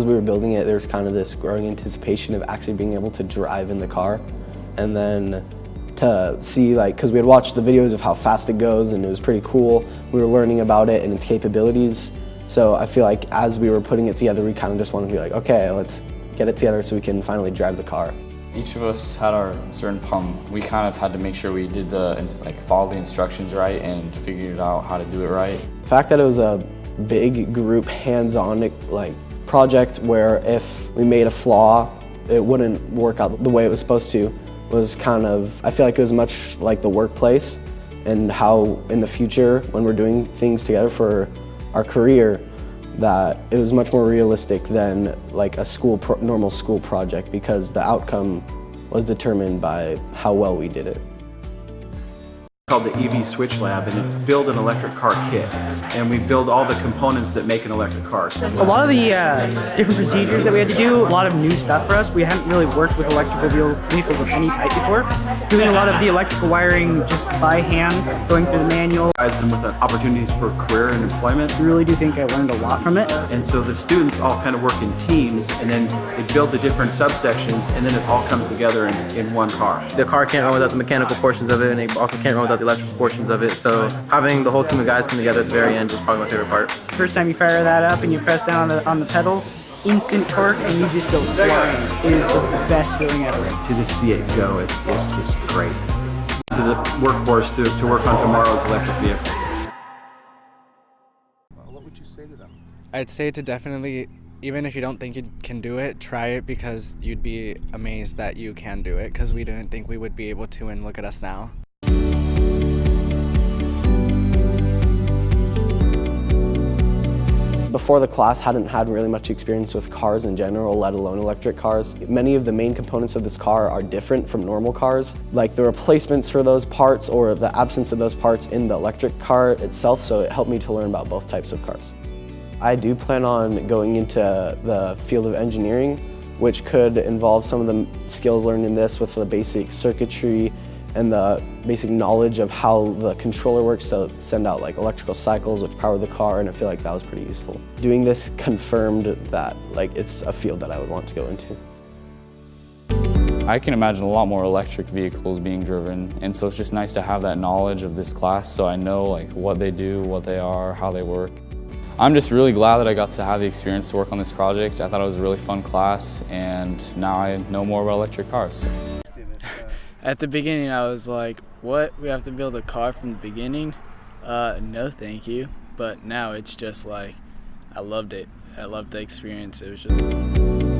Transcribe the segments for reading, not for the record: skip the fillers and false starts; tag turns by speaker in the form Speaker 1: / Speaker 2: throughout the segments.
Speaker 1: as we were building it, there was kind of this growing anticipation of actually being able to drive in the car. And then to see, like, because we had watched the videos of how fast it goes and it was pretty cool. We were learning about it and its capabilities. So I feel like as we were putting it together, we kind of just wanted to be like, okay, let's get it together so we can finally drive the car.
Speaker 2: Each of us had our certain pump. We kind of had to make sure we did follow the instructions right and figured out how to do it right.
Speaker 1: The fact that it was a big group hands-on project where if we made a flaw, it wouldn't work out the way it was supposed to was kind of, I feel like it was much like the workplace and how in the future when we're doing things together for our career, that it was much more realistic than like a normal school project because the outcome was determined by how well we did it.
Speaker 3: Called the EV Switch Lab, and it's build an electric car kit, and we build all the components that make an electric car.
Speaker 4: A lot of the different procedures that we had to do, a lot of new stuff for us. We hadn't really worked with electrical vehicles of any type before. Doing a lot of the electrical wiring just by hand, going through the manual.
Speaker 3: And with opportunities for career and employment.
Speaker 4: I really do think I learned a lot from it.
Speaker 3: And so the students all kind of work in teams, and then they build the different subsections, and then it all comes together in one car.
Speaker 5: The car can't run without the mechanical portions of it, and it also can't run without the electrical portions of it. So having the whole team of guys come together at the very end is probably my favorite part.
Speaker 4: First time you fire that up and you press down on the pedal, instant torque, and you just go flying. It is the best feeling ever.
Speaker 3: To just see it go, it's just great. To the workforce to work on tomorrow's electric vehicles.
Speaker 6: What would you say to them?
Speaker 7: I'd say to definitely, even if you don't think you can do it, try it because you'd be amazed that you can do it because we didn't think we would be able to, and look at us now.
Speaker 1: Before the class, hadn't had really much experience with cars in general, let alone electric cars. Many of the main components of this car are different from normal cars, like the replacements for those parts or the absence of those parts in the electric car itself, so it helped me to learn about both types of cars. I do plan on going into the field of engineering, which could involve some of the skills learned in this with the basic circuitry and the basic knowledge of how the controller works to send out like electrical cycles which power the car, and I feel like that was pretty useful. Doing this confirmed that it's a field that I would want to go into.
Speaker 2: I can imagine a lot more electric vehicles being driven, and so it's just nice to have that knowledge of this class so I know what they do, what they are, how they work. I'm just really glad that I got to have the experience to work on this project. I thought it was a really fun class, and now I know more about electric cars.
Speaker 8: At the beginning, I was like, what? We have to build a car from the beginning? No, thank you. But now it's just like, I loved it. I loved the experience. It was just...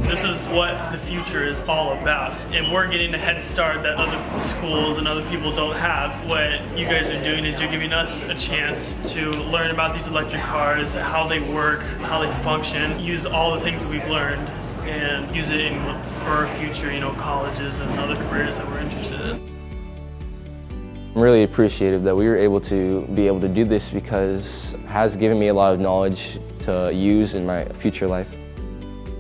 Speaker 9: This is what the future is all about, and we're getting a head start that other schools and other people don't have. What you guys are doing is you're giving us a chance to learn about these electric cars, how they work, how they function, use all the things that we've learned and use it for our future, colleges and other careers that we're interested in.
Speaker 10: I'm really appreciative that we were able to do this because it has given me a lot of knowledge to use in my future life.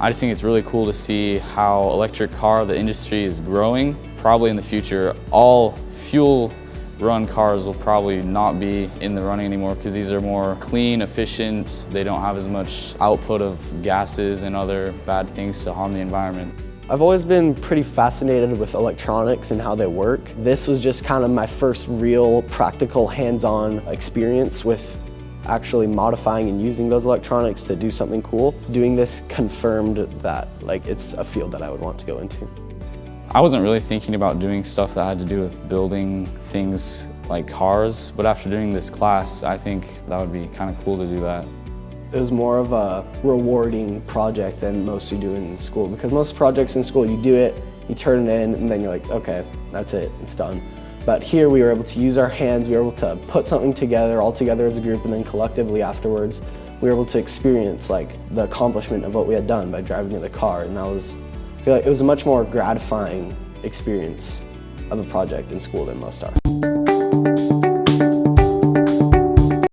Speaker 2: I just think it's really cool to see how electric car, the industry is growing. Probably in the future, all fuel-run cars will probably not be in the running anymore because these are more clean, efficient. They don't have as much output of gases and other bad things to harm the environment.
Speaker 1: I've always been pretty fascinated with electronics and how they work. This was just kind of my first real practical hands-on experience with actually modifying and using those electronics to do something cool. Doing this confirmed that it's a field that I would want to go into.
Speaker 2: I wasn't really thinking about doing stuff that had to do with building things like cars, but after doing this class, I think that would be kind of cool to do that.
Speaker 1: It was more of a rewarding project than most you do in school, because most projects in school, you do it, you turn it in, and then you're like, okay, that's it, it's done. But here we were able to use our hands, we were able to put something together, all together as a group, and then collectively afterwards, we were able to experience the accomplishment of what we had done by driving in the car, and I feel like it was a much more gratifying experience of a project in school than most are.